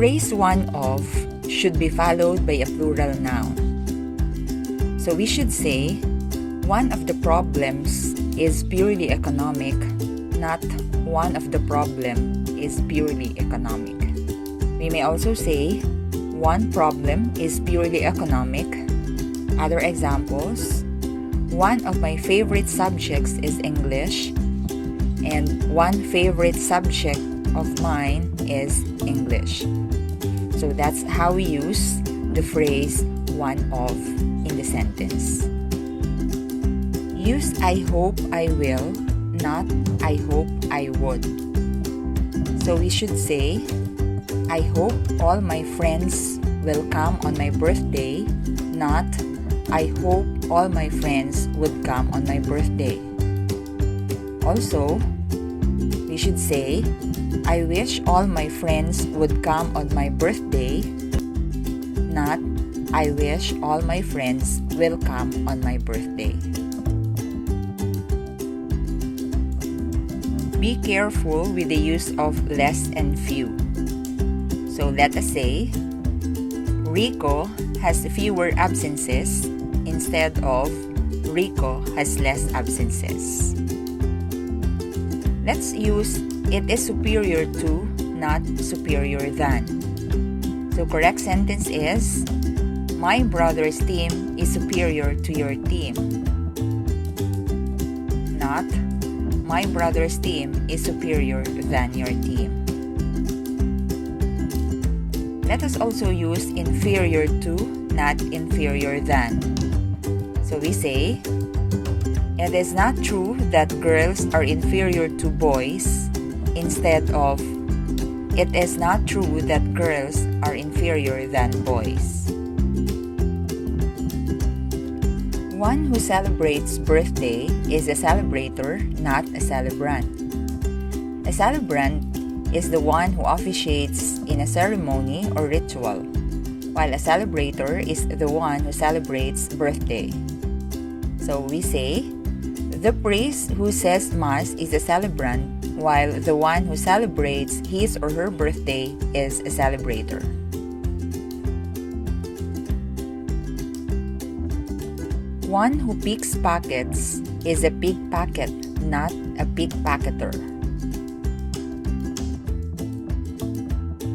phrase one of should be followed by a plural noun. So we should say, one of the problems is purely economic, not one of the problem is purely economic. We may also say, one problem is purely economic. Other examples, one of my favorite subjects is English, and one favorite subject of mine is English. So that's how we use the phrase one of in the sentence. Use I hope I will, not I hope I would. So we should say, I hope all my friends will come on my birthday, not I hope all my friends would come on my birthday. Also, we should say, I wish all my friends would come on my birthday, not I wish all my friends will come on my birthday. Be careful with the use of less and few. So let us say, Rico has fewer absences instead of Rico has less absences. Let's use it is superior to, not superior than. So correct sentence is, my brother's team is superior to your team. Not, my brother's team is superior than your team. Let us also use inferior to, not inferior than. So we say, it is not true that girls are inferior to boys, instead of, it is not true that girls are inferior than boys. One who celebrates birthday is a celebrator, not a celebrant. A celebrant is the one who officiates in a ceremony or ritual, while a celebrator is the one who celebrates birthday. So we say, the priest who says Mass is a celebrant, while the one who celebrates his or her birthday is a celebrator. One who picks pockets is a pickpocket, not a pickpocketer.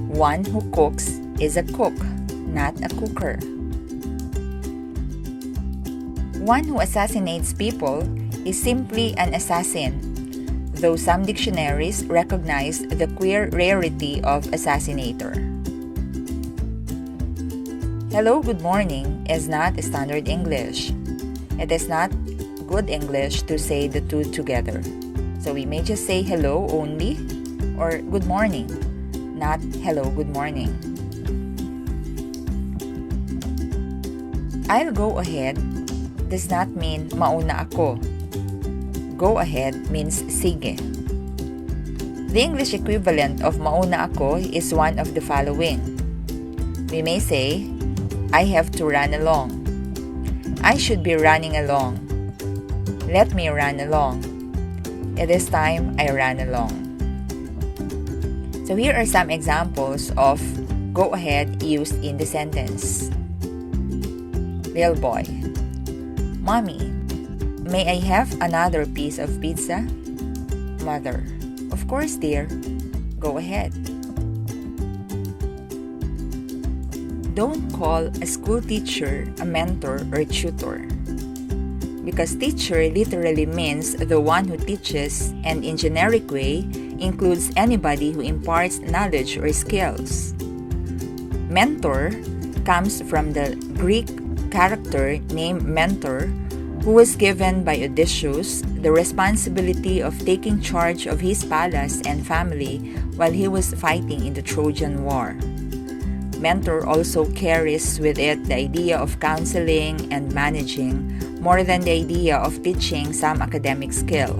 One who cooks is a cook, not a cooker. One who assassinates people is simply an assassin, though some dictionaries recognize the queer rarity of assassinator. Hello, good morning is not standard English. It is not good English to say the two together. So we may just say hello only or good morning, not hello, good morning. I'll go ahead does not mean mauna ako. Go ahead means sige. The English equivalent of mauna ako is one of the following. We may say, I have to run along. I should be running along. Let me run along. It is time I ran along. So here are some examples of go ahead used in the sentence. Little boy. Mommy, may I have another piece of pizza? Mother, of course, dear. Go ahead. Don't call a school teacher a mentor or tutor, because teacher literally means the one who teaches and in generic way includes anybody who imparts knowledge or skills. Mentor comes from the Greek character named Mentor, who was given by Odysseus the responsibility of taking charge of his palace and family while he was fighting in the Trojan War. Mentor also carries with it the idea of counseling and managing more than the idea of teaching some academic skill.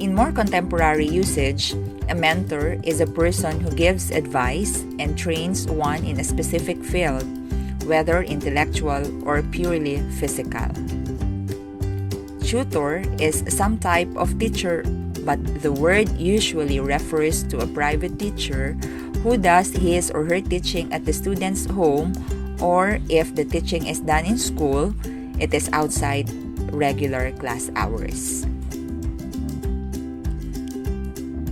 In more contemporary usage, a mentor is a person who gives advice and trains one in a specific field, whether intellectual or purely physical. Tutor is some type of teacher, but the word usually refers to a private teacher who does his or her teaching at the student's home, or if the teaching is done in school, it is outside regular class hours.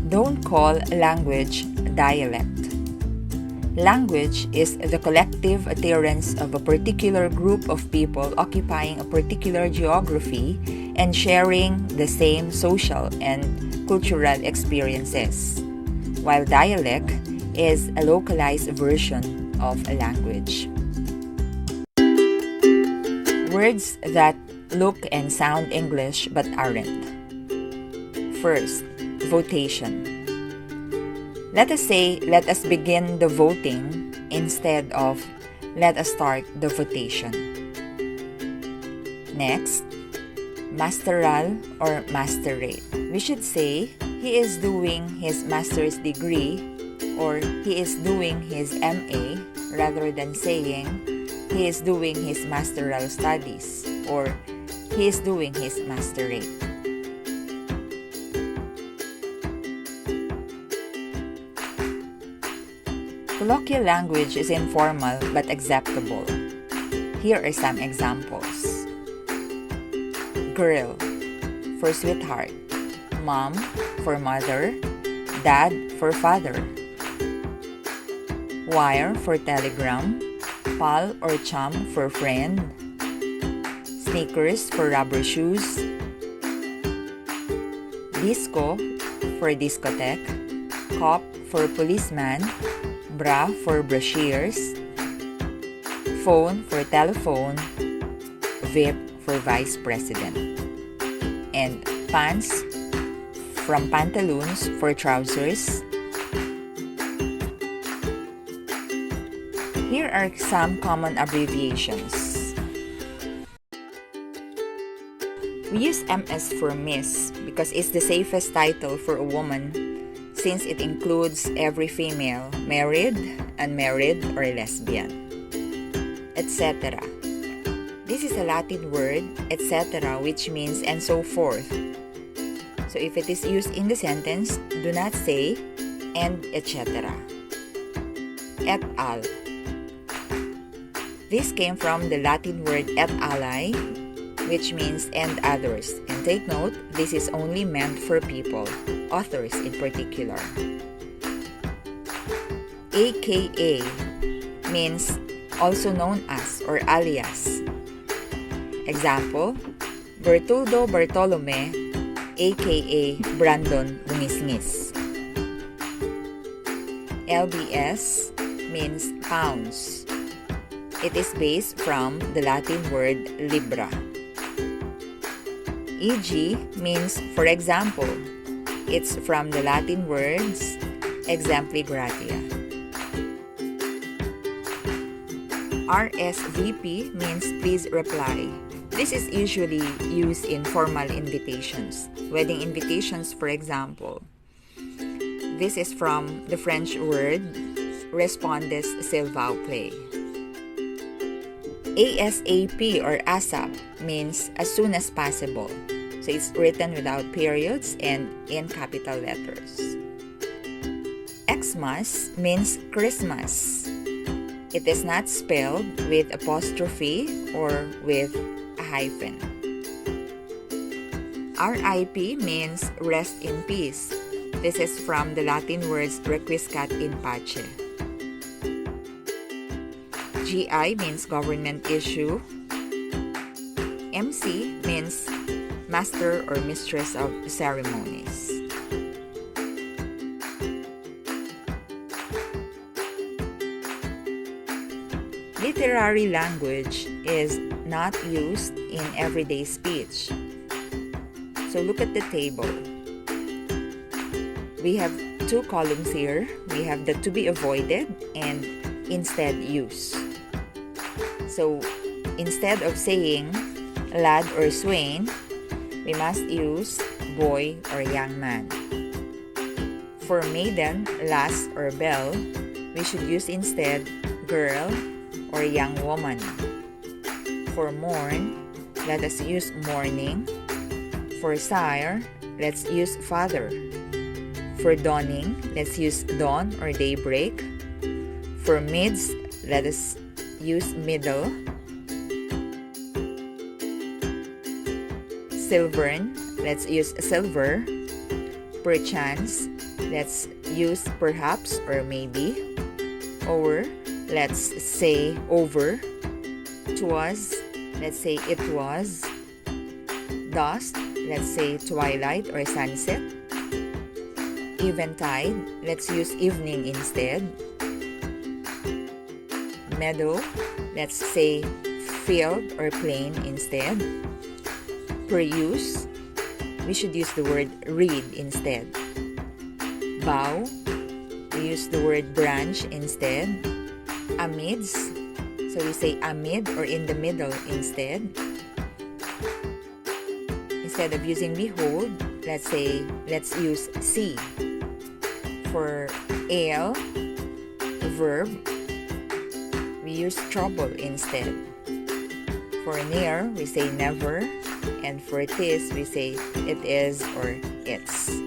Don't call language dialect. Language is the collective utterance of a particular group of people occupying a particular geography and sharing the same social and cultural experiences, while dialect is a localized version of a language. Words that look and sound English but aren't. First, votation. Let us say, let us begin the voting instead of let us start the votation. Next, masteral or masterate. We should say, he is doing his master's degree or he is doing his MA rather than saying he is doing his masteral studies or he is doing his masterate. Colloquial language is informal but acceptable. Here are some examples. Girl for sweetheart, mom for mother, dad for father, wire for telegram, pal or chum for friend, sneakers for rubber shoes, disco for discotheque, cop for policeman, bra for brashiers, phone for telephone, VIP for vice president, and pants from pantaloons for trousers. Here are some common abbreviations. We use MS for Miss because it's the safest title for a woman since it includes every female, married, unmarried, or lesbian, etc. This is a Latin word, etc., which means and so forth. So if it is used in the sentence, do not say and etc. Et al. This came from the Latin word et ali, which means and others. And take note, this is only meant for people, authors in particular. AKA means also known as or alias. Example, Bertoldo Bartolome, aka Brandon Bungisngis. LBS means pounds. It is based from the Latin word libra. EG means for example. It's from the Latin words exempli gratia. RSVP means please reply. This is usually used in formal invitations, wedding invitations for example. This is from the French word respondes s'il vous plaît. ASAP or ASAP means as soon as possible. So it's written without periods and in capital letters. Xmas means Christmas. It is not spelled with apostrophe or with a hyphen. RIP means rest in peace. This is from the Latin words requiescat in pace. GI means government issue. MC means master or mistress of ceremonies. Literary language is not used in everyday speech. So look at the table. We have two columns here. We have the to be avoided and instead use. So instead of saying lad or swain, we must use boy or young man. For maiden, lass or belle, we should use instead girl or young woman. For mourn, let us use mourning. For sire, let's use father. For dawning, let's use dawn or daybreak. For mids, let us use middle. Silvern, let's use silver. Perchance, let's use perhaps or maybe. Or, let's say over. Twas, let's say it was. Dusk, let's say twilight or sunset. Eventide, let's use evening instead. Meadow, let's say field or plain instead. Per use, we should use the word read instead. Bough, we use the word branch instead. Amidst, so we say amid or in the middle instead. Instead of using behold, let's use see. For ale, verb, we use trouble instead. For near, we say never. And for this, we say it is or it's.